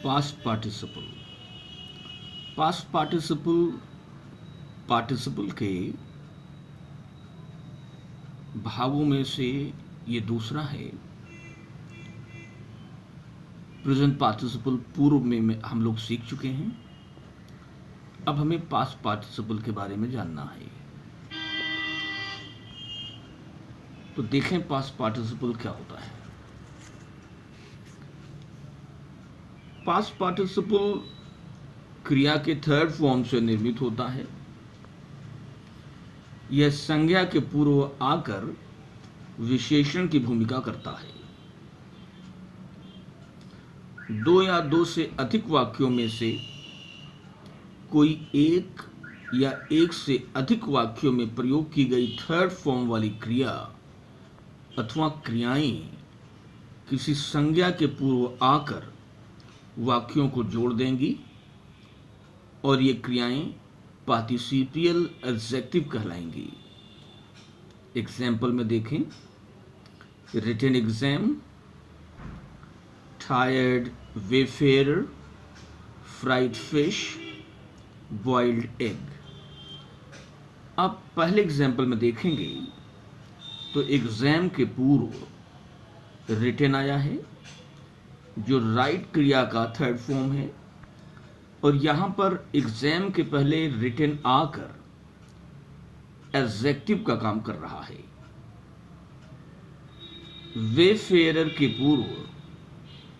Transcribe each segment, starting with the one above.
Past participle. Past participle participle के भावों में से ये दूसरा है। प्रेजेंट पार्टिसिपल पूर्व में हम लोग सीख चुके हैं। अब हमें पास्ट पार्टिसिपल के बारे में जानना है। तो देखें पास्ट पार्टिसिपल क्या होता है। पास्ट पार्टिसिपल क्रिया के थर्ड फॉर्म से निर्मित होता है। यह संज्ञा के पूर्व आकर विशेषण की भूमिका करता है। दो या दो से अधिक वाक्यों में से कोई एक या एक से अधिक वाक्यों में प्रयोग की गई थर्ड फॉर्म वाली क्रिया अथवा क्रियाएं किसी संज्ञा के पूर्व आकर वाक्यों को जोड़ देंगी और ये क्रियाएं पार्टिसिपियल एडजेक्टिव कहलाएंगी। एग्जाम्पल में देखें, written exam, tired wayfarer, fried fish, boiled egg. अब पहले एग्जाम्पल में देखेंगे तो एग्जाम के पूर्व रिटन आया है जो राइट क्रिया का थर्ड फॉर्म है, और यहां पर एग्जाम के पहले रिटन आकर एडजेक्टिव का काम कर रहा है। वेफेयर के पूर्व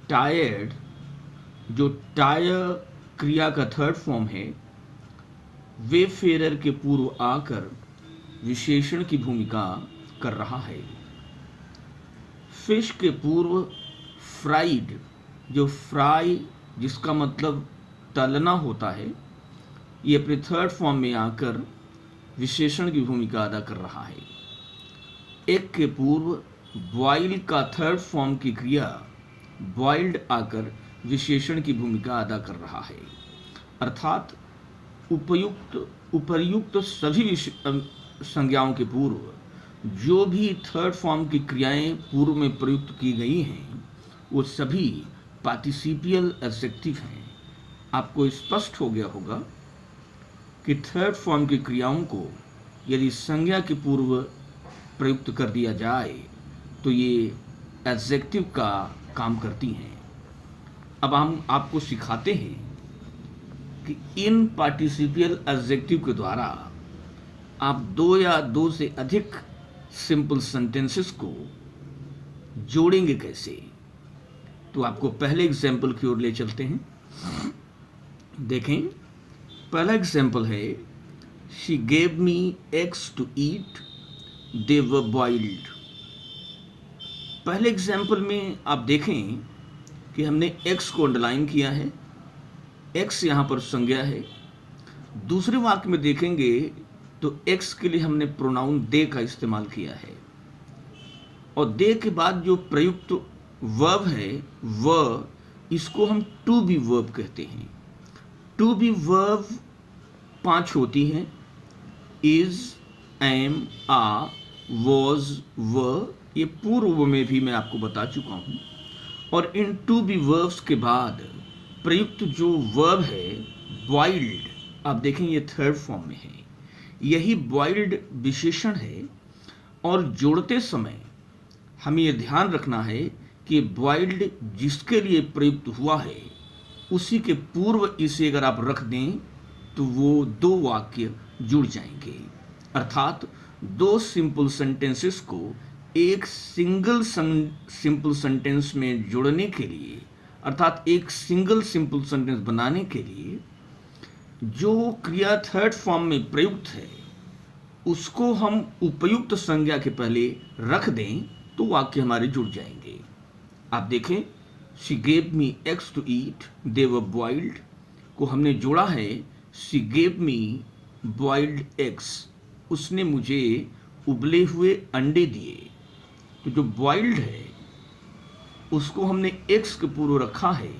टायर्ड जो टायर क्रिया का थर्ड फॉर्म है, वेफेयर के पूर्व आकर विशेषण की भूमिका कर रहा है। फिश के पूर्व फ्राइड जो फ्राई जिसका मतलब तलना होता है, ये अपने थर्ड फॉर्म में आकर विशेषण की भूमिका अदा कर रहा है। एग के पूर्व बॉइल का थर्ड फॉर्म की क्रिया बॉइल्ड आकर विशेषण की भूमिका अदा कर रहा है। अर्थात उपर्युक्त सभी संज्ञाओं के पूर्व जो भी थर्ड फॉर्म की क्रियाएं पूर्व में प्रयुक्त की गई हैं वो सभी पार्टिसिपियल एडजेक्टिव हैं। आपको स्पष्ट हो गया होगा कि थर्ड फॉर्म की क्रियाओं को यदि संज्ञा के पूर्व प्रयुक्त कर दिया जाए तो ये एडजेक्टिव का काम करती हैं। अब हम आपको सिखाते हैं कि इन पार्टिसिपियल एडजेक्टिव के द्वारा आप दो या दो से अधिक सिंपल सेंटेंसेस को जोड़ेंगे कैसे। तो आपको पहले एग्जाम्पल की ओर ले चलते हैं। देखें, पहला एग्जाम्पल है, she gave me eggs to eat, they were boiled. पहले एग्जाम्पल में आप देखें कि हमने एक्स को अंडरलाइन किया है, एक्स यहाँ पर संज्ञा है। दूसरे वाक्य में देखेंगे तो एक्स के लिए हमने प्रोनाउन दे का इस्तेमाल किया है, और दे के बाद जो प्रयुक्त वर्ब है वह इसको हम टू बी वर्ब कहते हैं। टू बी वर्ब 5 होती हैं, इज, एम, आ, वॉज, वर। ये पूर्व में भी मैं आपको बता चुका हूं। और इन टू बी वर्ब्स के बाद प्रयुक्त जो वर्ब है बॉइल्ड, आप देखें ये थर्ड फॉर्म में है। यही बॉइल्ड विशेषण है, और जोड़ते समय हमें यह ध्यान रखना है कि बॉइल्ड जिसके लिए प्रयुक्त हुआ है उसी के पूर्व इसे अगर आप रख दें तो वो दो वाक्य जुड़ जाएंगे। अर्थात दो सिंपल सेंटेंसेस को एक सिंगल सिंपल सेंटेंस में जोड़ने के लिए, अर्थात एक सिंगल सिंपल सेंटेंस बनाने के लिए जो क्रिया थर्ड फॉर्म में प्रयुक्त है उसको हम उपयुक्त संज्ञा के पहले रख दें तो वाक्य हमारे जुड़ जाएंगे। आप देखें, she gave me eggs to eat, they were boiled को हमने जोड़ा है, she gave me boiled eggs, उसने मुझे उबले हुए अंडे दिए। तो जो बॉइल्ड है उसको हमने एग्स के पूर्व रखा है,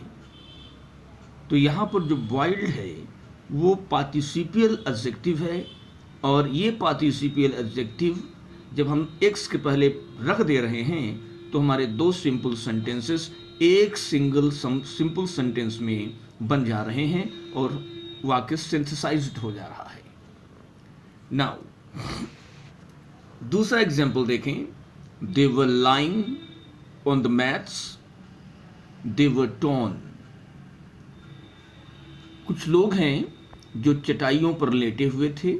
तो यहाँ पर जो बॉइल्ड है वो पार्टिसिपियल एडजेक्टिव है, और ये पार्टिसिपियल एडजेक्टिव जब हम एक्स के पहले रख दे रहे हैं तो हमारे दो सिंपल सेंटेंसेस एक सिंपल सेंटेंस में बन जा रहे हैं और वाक्य सिंथेसाइज्ड हो जा रहा है। नाउ दूसरा एग्जाम्पल देखें। They were lying on the mats, they were torn. कुछ लोग हैं जो चटाइयों पर लेटे हुए थे।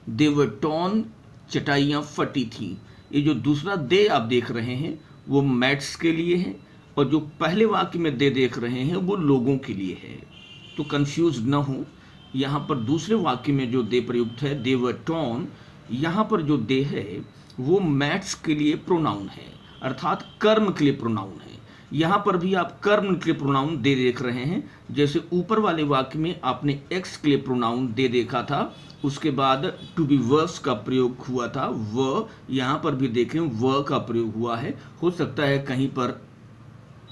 दे वर टॉर्न, चटाइयाँ फटी थी। ये जो दूसरा दे आप देख रहे हैं वो मैट्स के लिए है, और जो पहले वाक्य में दे देख रहे हैं वो लोगों के लिए है। तो कंफ्यूज न हो, यहाँ पर दूसरे वाक्य में जो दे प्रयुक्त है दे वर टॉर्न, यहाँ पर जो दे है वो मैट्स के लिए प्रोनाउन है, अर्थात कर्म के लिए प्रोनाउन है। यहाँ पर भी आप कर्म के लिए प्रोनाउन दे देख रहे हैं। जैसे ऊपर वाले वाक्य में आपने एक्स के लिए प्रोनाउन दे देखा था, उसके बाद टू बी वर्स का प्रयोग हुआ था व, यहाँ पर भी देखें व का प्रयोग हुआ है। हो सकता है कहीं पर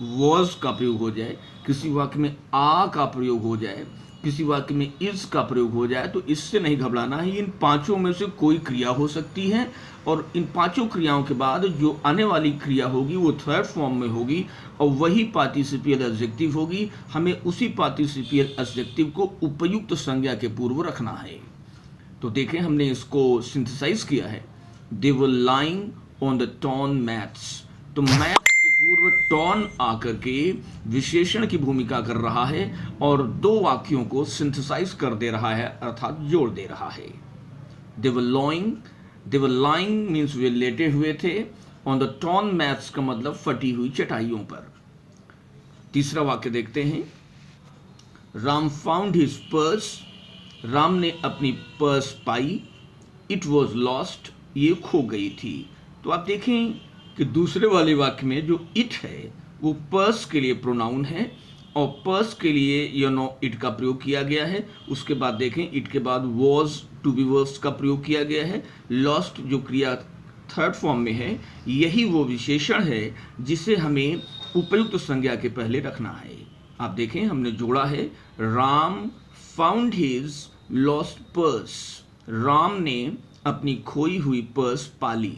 वॉज का प्रयोग हो जाए, किसी वाक्य में आ का प्रयोग हो जाए, किसी वाक्य में इज का प्रयोग हो जाए, तो इससे नहीं घबराना है। इन पांचों में से कोई क्रिया हो सकती है, और इन पांचों क्रियाओं के बाद जो आने वाली क्रिया होगी वो थर्ड फॉर्म में होगी, और वही पार्टिसिपियल एडजेक्टिव होगी। हमें उसी पार्टिसिपियल एडजेक्टिव को उपयुक्त संज्ञा के पूर्व रखना है। तो देखें, हमने इसको सिंथेसाइज किया है। They were lying on the torn mats. तो मैट्स के पूर्व टॉर्न आकर के विशेषण की भूमिका कर रहा है और दो वाक्यों को सिंथेसाइज कर दे रहा है, अर्थात जोड़ दे रहा है। दे वर लाइंग मीन्स वे लेटे हुए थे। ऑन द टॉर्न मैट्स का मतलब फटी हुई चटाइयों पर। तीसरा वाक्य देखते हैं। Ram found his purse. Ram ने अपनी purse pi. It was lost, ये खो गई थी। तो आप देखें कि दूसरे वाले वाक्य में जो इट है वो पर्स के लिए प्रोनाउन है, और पर्स के लिए इट का प्रयोग किया गया है। उसके बाद देखें इट के बाद वॉज टू बी वर्स का प्रयोग किया गया है। लॉस्ट जो क्रिया थर्ड फॉर्म में है, यही वो विशेषण है जिसे हमें उपयुक्त संज्ञा के पहले रखना है। आप देखें, हमने जोड़ा है Ram found his lost purse. Ram ने अपनी खोई हुई पर्स पाली।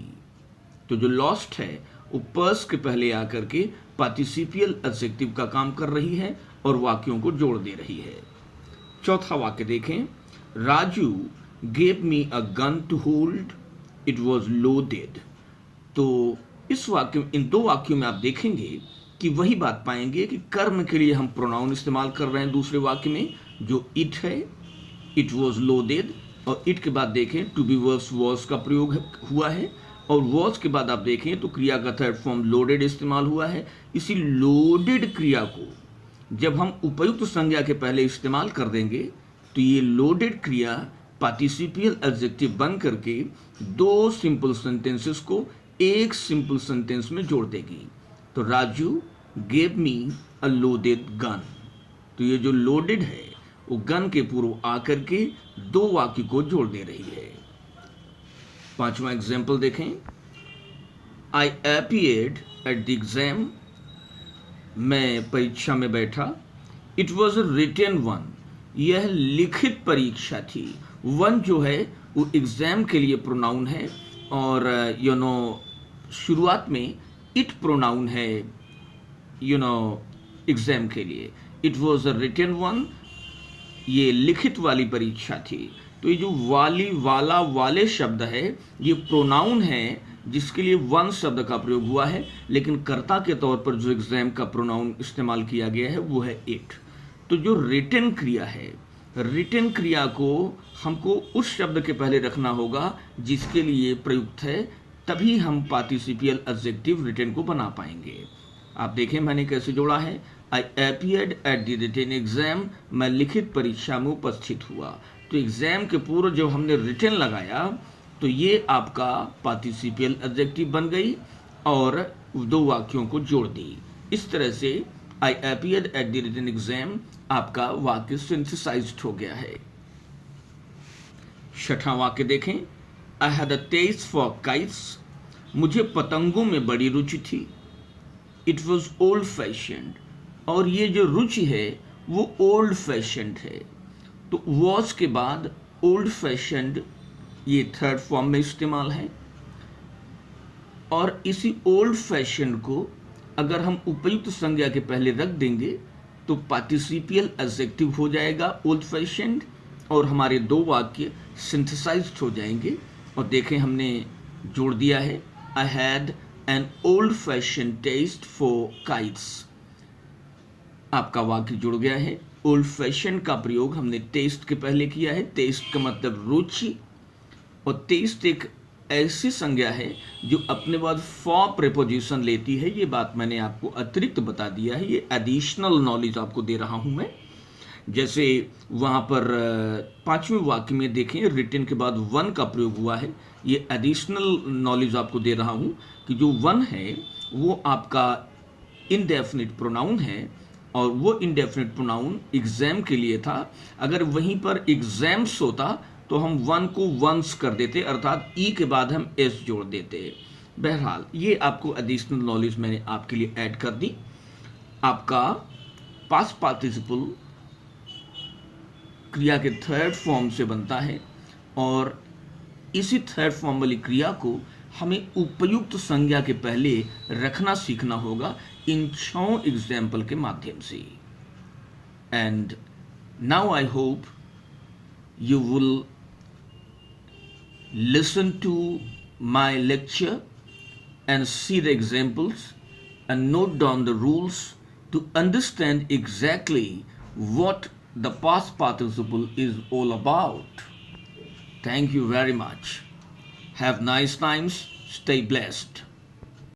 तो जो लॉस्ट है वो पर्स के पहले आकर के पार्टिसिपियल एडजेक्टिव का काम कर रही है और वाक्यों को जोड़ दे रही है। चौथा वाक्य देखें। Raju gave me a gun to hold, it was loaded. तो इस वाक्य, इन दो वाक्यों में आप देखेंगे कि वही बात पाएंगे कि कर्म के लिए हम प्रोनाउन इस्तेमाल कर रहे हैं। दूसरे वाक्य में जो इट है, इट वॉज लोडेड, और इट के बाद देखें टू बी वर्स वॉज का प्रयोग हुआ है, और वॉज के बाद आप देखें तो क्रिया का थर्ड फॉर्म लोडेड इस्तेमाल हुआ है। इसी लोडेड क्रिया को जब हम उपयुक्त संज्ञा के पहले इस्तेमाल कर देंगे तो ये लोडेड क्रिया पार्टिसिपियल एडजेक्टिव बन करके दो सिंपल सेंटेंसेस को एक सिंपल सेंटेंस में जोड़ देगी। तो राजू गेव मी अ लोडेड गन। तो ये जो लोडेड है वो गन के पूर्व आकर के दो वाक्य को जोड़ दे रही है। पांचवा एग्जाम्पल देखें। I appeared at the exam. मैं परीक्षा में बैठा। It was a written one. यह लिखित परीक्षा थी। वन जो है वो एग्जाम के लिए प्रोनाउन है, और शुरुआत में इट प्रोनाउन है एग्जाम के लिए। It was a written one, ये लिखित वाली परीक्षा थी। तो ये जो वाली, वाला, वाले शब्द है ये प्रोनाउन है जिसके लिए वन शब्द का प्रयोग हुआ है, लेकिन कर्ता के तौर पर जो एग्जाम का प्रोनाउन इस्तेमाल किया गया है वो है इट। तो जो रिटन क्रिया है, रिटन क्रिया को हमको उस शब्द के पहले रखना होगा जिसके लिए प्रयुक्त है, तभी हम पार्टिसिपियल एडजेक्टिव रिटन को बना पाएंगे। आप देखें मैंने कैसे जोड़ा है। I appeared at the written exam. मैं लिखित परीक्षा में उपस्थित हुआ। तो एग्जाम के पूर्व जब हमने रिटन लगाया तो ये आपका पार्टिसिपियल एडजेक्टिव बन गई और दो वाक्यों को जोड़ दी। इस तरह से I appeared at the written exam आपका वाक्य सिंथेसाइज्ड हो गया है। छठा वाक्य देखें। I had a taste for kites. मुझे पतंगों में बड़ी रुचि थी। It was old fashioned. और ये जो रुचि है वो ओल्ड फैशन्ड है। तो वॉज के बाद ओल्ड फैशन्ड ये थर्ड फॉर्म में इस्तेमाल है, और इसी ओल्ड फैशन्ड को अगर हम उपयुक्त संज्ञा के पहले रख देंगे तो पार्टिसिपियल एडजेक्टिव हो जाएगा ओल्ड फैशन्ड, और हमारे दो वाक्य सिंथेसाइज्ड हो जाएंगे। और देखें हमने जोड़ दिया है, I had an old fashion taste for kites. आपका वाक्य जुड़ गया है। ओल्ड फैशन का प्रयोग हमने टेस्ट के पहले किया है। टेस्ट का मतलब रुचि, और टेस्ट एक ऐसी संज्ञा है जो अपने बाद फॉर प्रेपोजिशन लेती है। ये बात मैंने आपको अतिरिक्त बता दिया है, ये एडिशनल नॉलेज आपको दे रहा हूं मैं। जैसे वहाँ पर पांचवें वाक्य में देखें, रिटन के बाद वन का प्रयोग हुआ है। ये एडिशनल नॉलेज आपको दे रहा हूँ कि जो वन है वो आपका इनडेफिनिट प्रोनाउन है, और वो इनडेफिनिट प्रोनाउन एग्जाम के लिए था। अगर वहीं पर एग्जाम्स होता तो हम वन को वंस कर देते, अर्थात ई के बाद हम एस जोड़ देते। बहरहाल ये आपको एडिशनल नॉलेज मैंने आपके लिए ऐड कर दी। आपका पास्ट पार्टिसिपल क्रिया के थर्ड फॉर्म से बनता है, और इसी थर्ड फॉर्म वाली क्रिया को हमें उपयुक्त संज्ञा के पहले रखना सीखना होगा इन 6 एग्जाम्पल के माध्यम से। And now I hope you will listen to my lecture and see the examples and note down the rules to understand exactly what the past participle is all about. Thank you very much. Have nice times. Stay blessed.